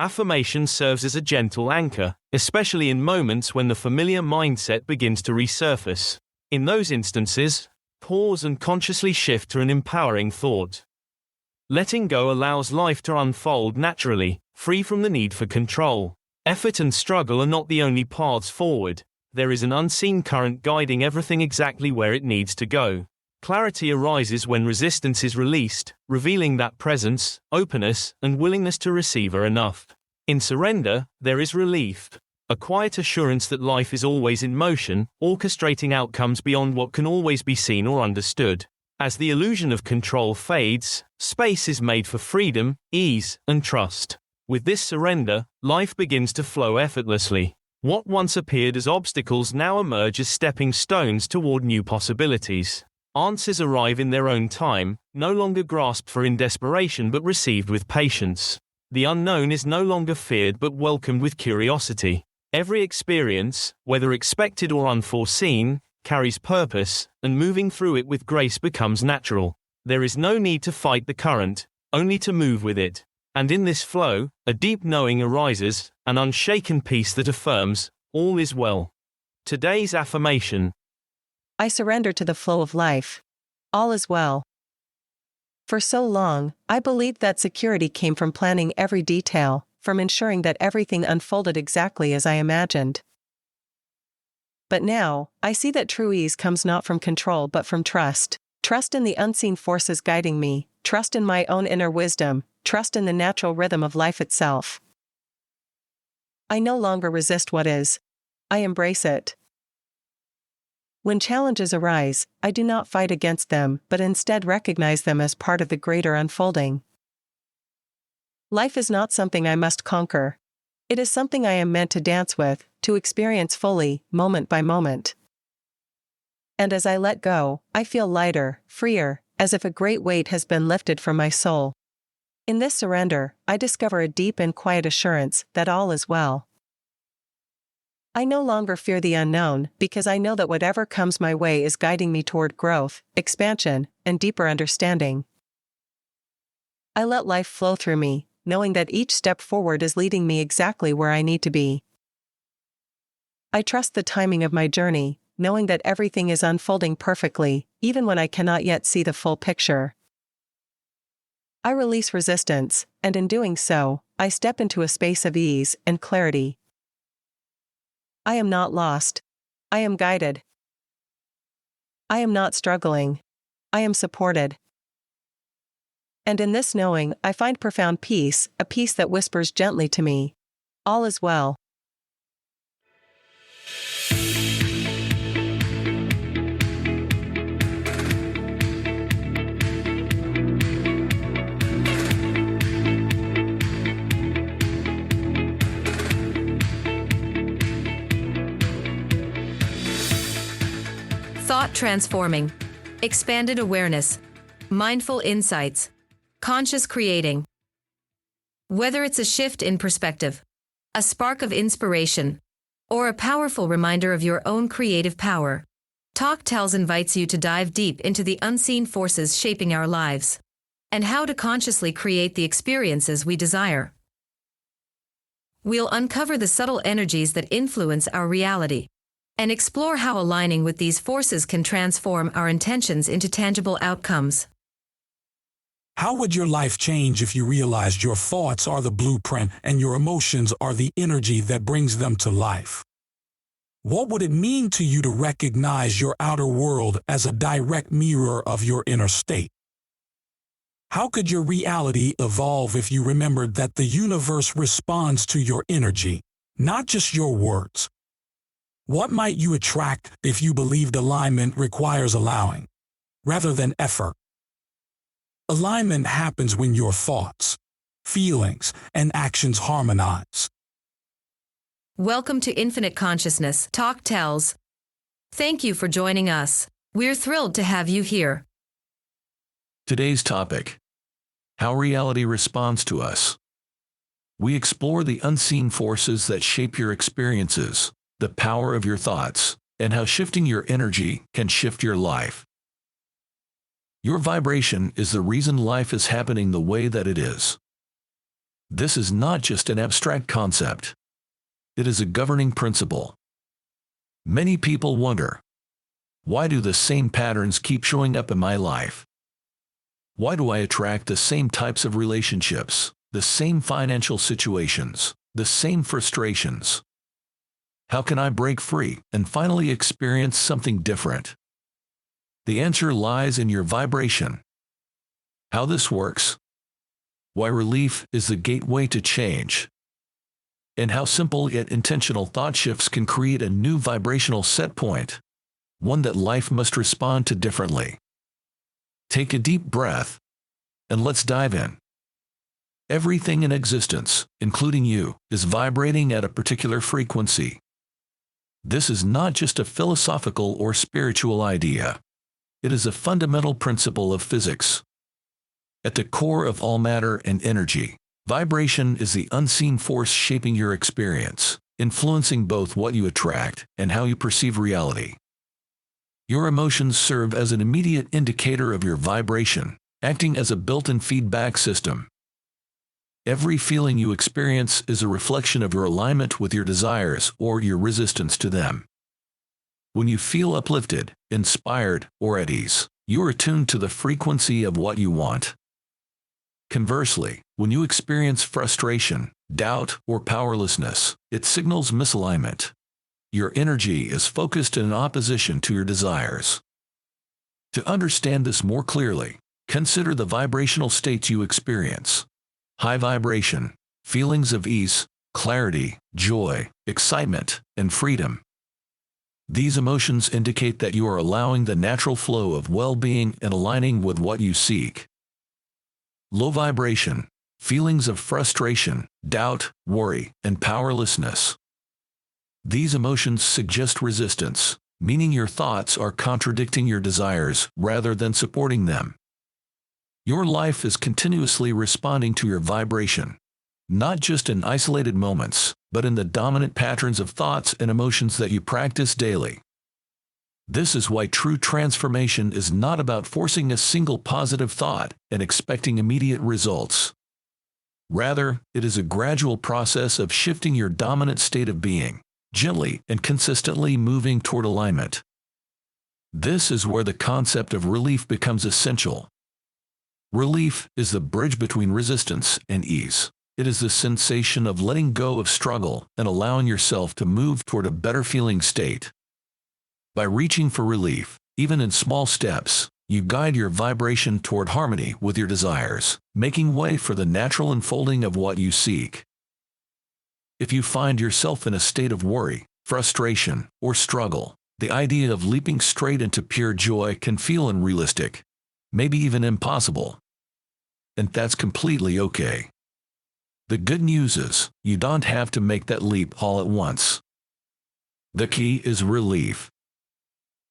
Affirmation serves as a gentle anchor, especially in moments when the familiar mindset begins to resurface. In those instances, pause and consciously shift to an empowering thought. Letting go allows life to unfold naturally, free from the need for control. Effort and struggle are not the only paths forward. There is an unseen current guiding everything exactly where it needs to go. Clarity arises when resistance is released, revealing that presence, openness, and willingness to receive are enough. In surrender, there is relief, a quiet assurance that life is always in motion, orchestrating outcomes beyond what can always be seen or understood. As the illusion of control fades, space is made for freedom, ease, and trust. With this surrender, life begins to flow effortlessly. What once appeared as obstacles now emerge as stepping stones toward new possibilities. Answers arrive in their own time, no longer grasped for in desperation but received with patience. The unknown is no longer feared but welcomed with curiosity. Every experience, whether expected or unforeseen, carries purpose, and moving through it with grace becomes natural. There is no need to fight the current, only to move with it. And in this flow, a deep knowing arises, an unshaken peace that affirms, all is well. Today's affirmation: I surrender to the flow of life. All is well. For so long, I believed that security came from planning every detail, from ensuring that everything unfolded exactly as I imagined. But now, I see that true ease comes not from control but from trust. Trust in the unseen forces guiding me, trust in my own inner wisdom, trust in the natural rhythm of life itself. I no longer resist what is. I embrace it. When challenges arise, I do not fight against them but instead recognize them as part of the greater unfolding. Life is not something I must conquer. It is something I am meant to dance with, to experience fully, moment by moment. And as I let go, I feel lighter, freer, as if a great weight has been lifted from my soul. In this surrender, I discover a deep and quiet assurance that all is well. I no longer fear the unknown because I know that whatever comes my way is guiding me toward growth, expansion, and deeper understanding. I let life flow through me, knowing that each step forward is leading me exactly where I need to be. I trust the timing of my journey, knowing that everything is unfolding perfectly, even when I cannot yet see the full picture. I release resistance, and in doing so, I step into a space of ease and clarity. I am not lost. I am guided. I am not struggling. I am supported. And in this knowing, I find profound peace, a peace that whispers gently to me, all is well. Thought transforming, expanded awareness, mindful insights, conscious creating. Whether it's a shift in perspective, a spark of inspiration, or a powerful reminder of your own creative power, Talk Tells invites you to dive deep into the unseen forces shaping our lives, and how to consciously create the experiences we desire. We'll uncover the subtle energies that influence our reality, and explore how aligning with these forces can transform our intentions into tangible outcomes. How would your life change if you realized your thoughts are the blueprint and your emotions are the energy that brings them to life? What would it mean to you to recognize your outer world as a direct mirror of your inner state? How could your reality evolve if you remembered that the universe responds to your energy, not just your words? What might you attract if you believed alignment requires allowing, rather than effort? Alignment happens when your thoughts, feelings, and actions harmonize. Welcome to Infinite Consciousness, Talk Tells. Thank you for joining us. We're thrilled to have you here. Today's topic: how reality responds to us. We explore the unseen forces that shape your experiences, the power of your thoughts, and how shifting your energy can shift your life. Your vibration is the reason life is happening the way that it is. This is not just an abstract concept. It is a governing principle. Many people wonder, why do the same patterns keep showing up in my life? Why do I attract the same types of relationships, the same financial situations, the same frustrations? How can I break free and finally experience something different? The answer lies in your vibration. How this works, why relief is the gateway to change, and how simple yet intentional thought shifts can create a new vibrational set point, one that life must respond to differently. Take a deep breath, and let's dive in. Everything in existence, including you, is vibrating at a particular frequency. This is not just a philosophical or spiritual idea. It is a fundamental principle of physics. At the core of all matter and energy, vibration is the unseen force shaping your experience, influencing both what you attract and how you perceive reality. Your emotions serve as an immediate indicator of your vibration, acting as a built-in feedback system. Every feeling you experience is a reflection of your alignment with your desires or your resistance to them. When you feel uplifted, inspired, or at ease, you are attuned to the frequency of what you want. Conversely, when you experience frustration, doubt, or powerlessness, it signals misalignment. Your energy is focused in opposition to your desires. To understand this more clearly, consider the vibrational states you experience. High vibration, feelings of ease, clarity, joy, excitement, and freedom. These emotions indicate that you are allowing the natural flow of well-being and aligning with what you seek. Low vibration, feelings of frustration, doubt, worry, and powerlessness. These emotions suggest resistance, meaning your thoughts are contradicting your desires rather than supporting them. Your life is continuously responding to your vibration, not just in isolated moments, but in the dominant patterns of thoughts and emotions that you practice daily. This is why true transformation is not about forcing a single positive thought and expecting immediate results. Rather, it is a gradual process of shifting your dominant state of being, gently and consistently moving toward alignment. This is where the concept of relief becomes essential. Relief is the bridge between resistance and ease. It is the sensation of letting go of struggle and allowing yourself to move toward a better feeling state. By reaching for relief, even in small steps, you guide your vibration toward harmony with your desires, making way for the natural unfolding of what you seek. If you find yourself in a state of worry, frustration, or struggle, the idea of leaping straight into pure joy can feel unrealistic, maybe even impossible. And that's completely okay. The good news is, you don't have to make that leap all at once. The key is relief.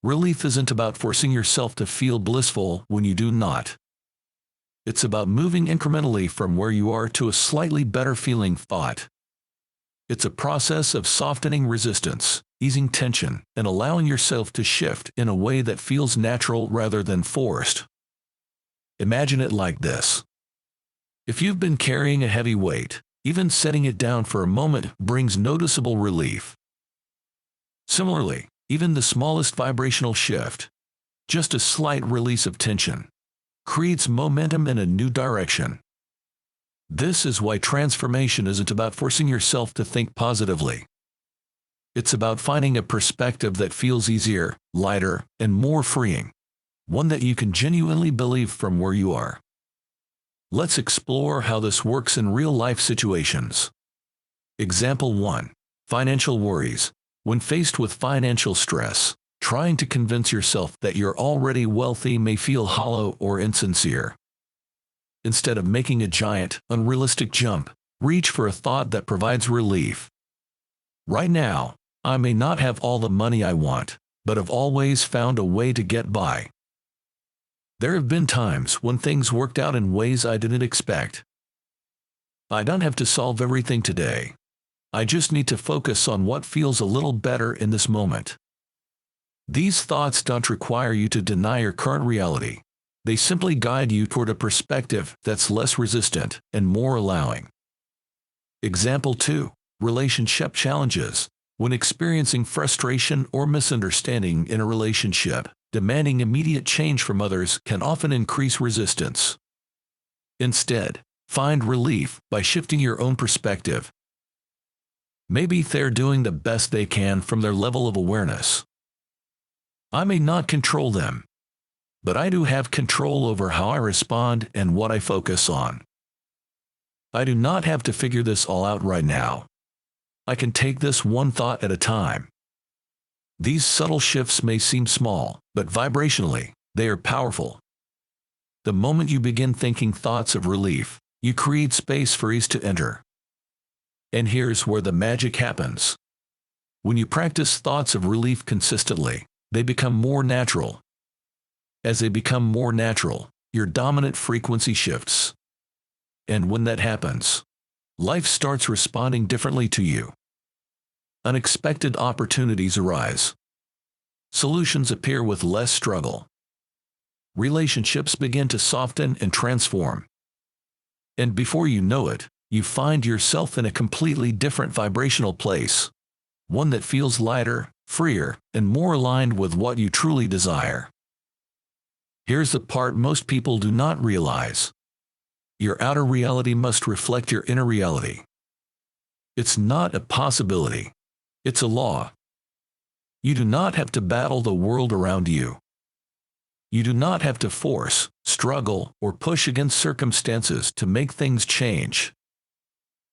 Relief isn't about forcing yourself to feel blissful when you do not. It's about moving incrementally from where you are to a slightly better feeling thought. It's a process of softening resistance, easing tension, and allowing yourself to shift in a way that feels natural rather than forced. Imagine it like this. If you've been carrying a heavy weight, even setting it down for a moment brings noticeable relief. Similarly, even the smallest vibrational shift, just a slight release of tension, creates momentum in a new direction. This is why transformation isn't about forcing yourself to think positively. It's about finding a perspective that feels easier, lighter, and more freeing, one that you can genuinely believe from where you are. Let's explore how this works in real-life situations. Example 1. Financial worries. When faced with financial stress, trying to convince yourself that you're already wealthy may feel hollow or insincere. Instead of making a giant, unrealistic jump, reach for a thought that provides relief. Right now, I may not have all the money I want, but I've always found a way to get by. There have been times when things worked out in ways I didn't expect. I don't have to solve everything today. I just need to focus on what feels a little better in this moment. These thoughts don't require you to deny your current reality. They simply guide you toward a perspective that's less resistant and more allowing. Example 2. Relationship challenges. When experiencing frustration or misunderstanding in a relationship, demanding immediate change from others can often increase resistance. Instead, find relief by shifting your own perspective. Maybe they're doing the best they can from their level of awareness. I may not control them, but I do have control over how I respond and what I focus on. I do not have to figure this all out right now. I can take this one thought at a time. These subtle shifts may seem small, but vibrationally, they are powerful. The moment you begin thinking thoughts of relief, you create space for ease to enter. And here's where the magic happens. When you practice thoughts of relief consistently, they become more natural. As they become more natural, your dominant frequency shifts. And when that happens, life starts responding differently to you. Unexpected opportunities arise. Solutions appear with less struggle. Relationships begin to soften and transform. And before you know it, you find yourself in a completely different vibrational place, one that feels lighter, freer, and more aligned with what you truly desire. Here's the part most people do not realize. Your outer reality must reflect your inner reality. It's not a possibility. It's a law. You do not have to battle the world around you. You do not have to force, struggle, or push against circumstances to make things change.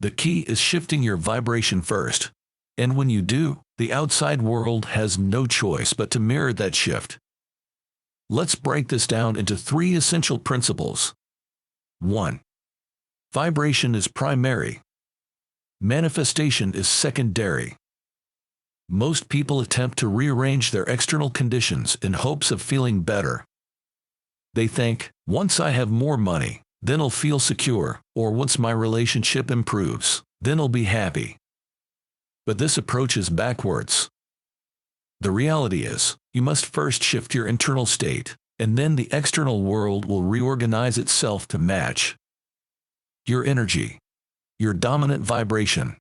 The key is shifting your vibration first. And when you do, the outside world has no choice but to mirror that shift. Let's break this down into 3 essential principles. 1. Vibration is primary. Manifestation is secondary. Most people attempt to rearrange their external conditions in hopes of feeling better. They think, once I have more money, then I'll feel secure, or once my relationship improves, then I'll be happy. But this approach is backwards. The reality is, you must first shift your internal state, and then the external world will reorganize itself to match. Your energy, your dominant vibration,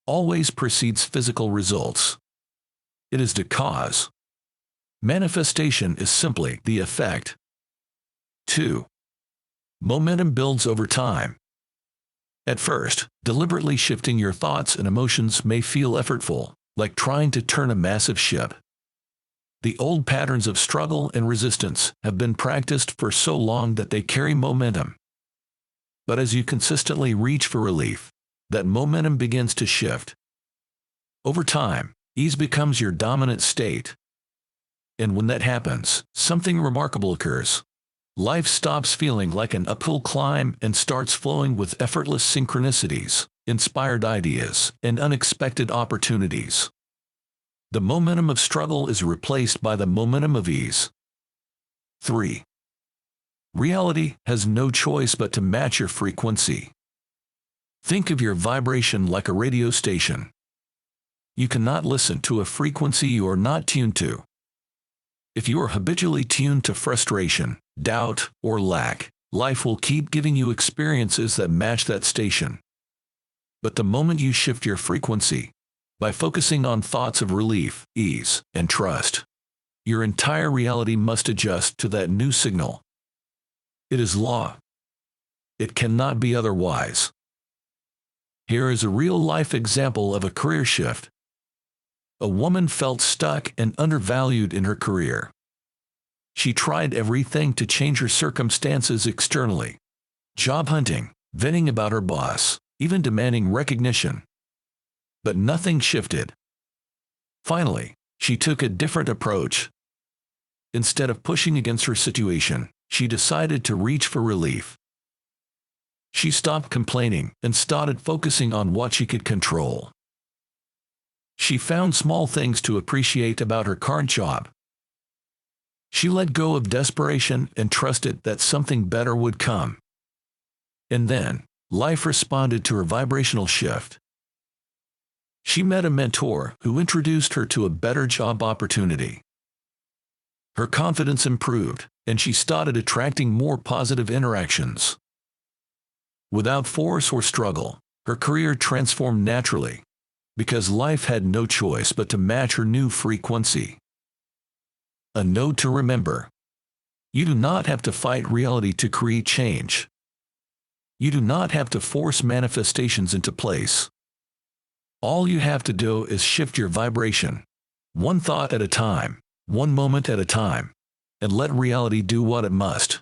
always precedes physical results. It is the cause. Manifestation is simply the effect. 2. Momentum builds over time. At first, deliberately shifting your thoughts and emotions may feel effortful, like trying to turn a massive ship. The old patterns of struggle and resistance have been practiced for so long that they carry momentum. But as you consistently reach for relief, that momentum begins to shift. Over time, ease becomes your dominant state. And when that happens, something remarkable occurs. Life stops feeling like an uphill climb and starts flowing with effortless synchronicities, inspired ideas, and unexpected opportunities. The momentum of struggle is replaced by the momentum of ease. 3. Reality has no choice but to match your frequency. Think of your vibration like a radio station. You cannot listen to a frequency you are not tuned to. If you are habitually tuned to frustration, doubt, or lack, life will keep giving you experiences that match that station. But the moment you shift your frequency, by focusing on thoughts of relief, ease, and trust, your entire reality must adjust to that new signal. It is law. It cannot be otherwise. Here is a real-life example of a career shift. A woman felt stuck and undervalued in her career. She tried everything to change her circumstances externally. Job hunting, venting about her boss, even demanding recognition. But nothing shifted. Finally, she took a different approach. Instead of pushing against her situation, she decided to reach for relief. She stopped complaining and started focusing on what she could control. She found small things to appreciate about her current job. She let go of desperation and trusted that something better would come. And then, life responded to her vibrational shift. She met a mentor who introduced her to a better job opportunity. Her confidence improved, and she started attracting more positive interactions. Without force or struggle, Her career transformed naturally, because life had no choice but to match her new frequency. A note to remember: you do not have to fight reality to create change. You do not have to force manifestations into place. All you have to do is shift your vibration, one thought at a time, one moment at a time, and let reality do what it must.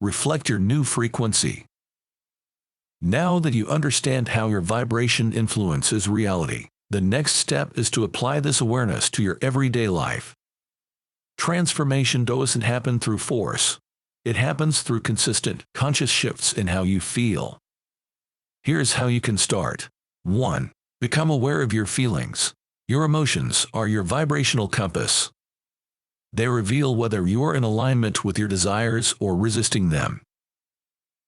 Reflect your new frequency. Now that you understand how your vibration influences reality, the next step is to apply this awareness to your everyday life. Transformation doesn't happen through force. It happens through consistent, conscious shifts in how you feel. Here's how you can start. 1. Become aware of your feelings. Your emotions are your vibrational compass. They reveal whether you're in alignment with your desires or resisting them.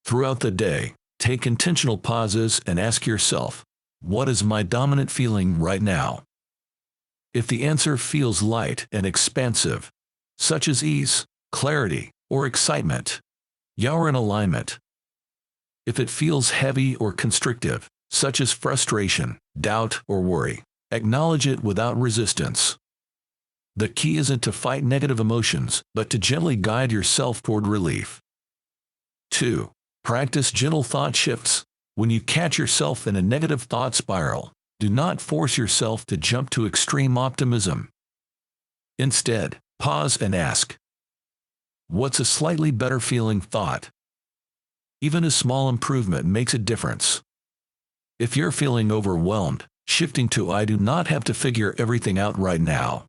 Throughout the day, take intentional pauses and ask yourself, what is my dominant feeling right now? If the answer feels light and expansive, such as ease, clarity, or excitement, you're in alignment. If it feels heavy or constrictive, such as frustration, doubt, or worry, acknowledge it without resistance. The key isn't to fight negative emotions, but to gently guide yourself toward relief. 2. Practice gentle thought shifts. When you catch yourself in a negative thought spiral, do not force yourself to jump to extreme optimism. Instead, pause and ask, what's a slightly better feeling thought? Even a small improvement makes a difference. If you're feeling overwhelmed, shifting to I do not have to figure everything out right now.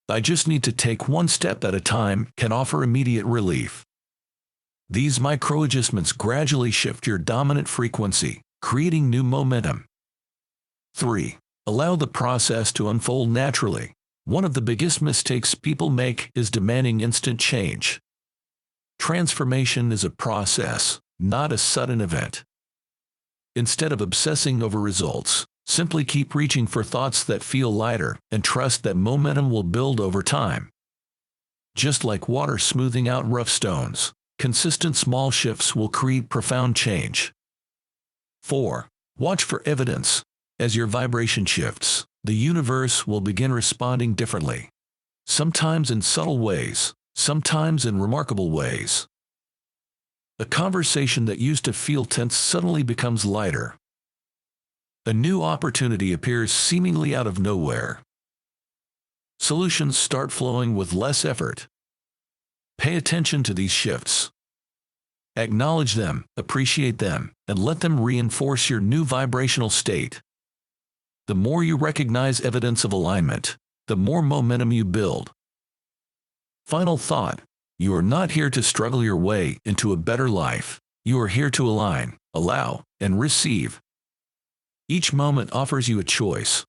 I just need to take one step at a time can offer immediate relief. These micro-adjustments gradually shift your dominant frequency, creating new momentum. 3. Allow the process to unfold naturally. One of the biggest mistakes people make is demanding instant change. Transformation is a process, not a sudden event. Instead of obsessing over results, simply keep reaching for thoughts that feel lighter and trust that momentum will build over time. Just like water smoothing out rough stones, consistent small shifts will create profound change. 4. Watch for evidence. As your vibration shifts, the universe will begin responding differently. Sometimes in subtle ways, sometimes in remarkable ways. A conversation that used to feel tense suddenly becomes lighter. A new opportunity appears seemingly out of nowhere. Solutions start flowing with less effort. Pay attention to these shifts. Acknowledge them, appreciate them, and let them reinforce your new vibrational state. The more you recognize evidence of alignment, the more momentum you build. Final thought: you are not here to struggle your way into a better life. You are here to align, allow, and receive. Each moment offers you a choice.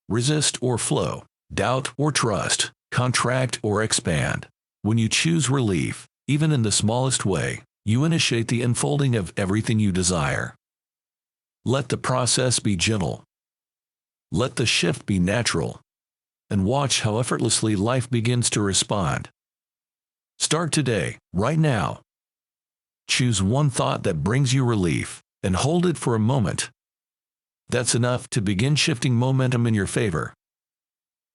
Resist or flow, doubt or trust, contract or expand. When you choose relief, even in the smallest way, you initiate the unfolding of everything you desire. Let the process be gentle. Let the shift be natural. And watch how effortlessly life begins to respond. Start today, right now. Choose one thought that brings you relief, and hold it for a moment. That's enough to begin shifting momentum in your favor.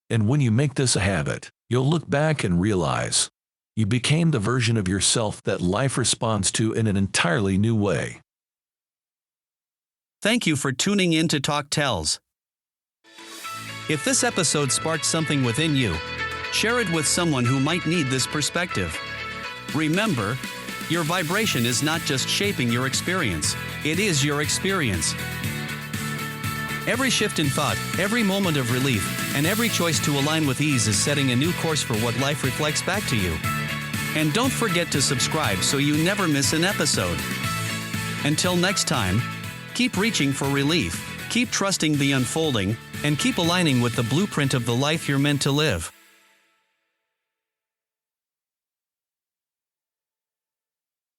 And when you make this a habit, you'll look back and realize you became the version of yourself that life responds to in an entirely new way. Thank you for tuning in to Talk Tells. If this episode sparked something within you, share it with someone who might need this perspective. Remember, your vibration is not just shaping your experience, it is your experience. Every shift in thought, every moment of relief, and every choice to align with ease is setting a new course for what life reflects back to you. And don't forget to subscribe so you never miss an episode. Until next time, keep reaching for relief, keep trusting the unfolding, and keep aligning with the blueprint of the life you're meant to live.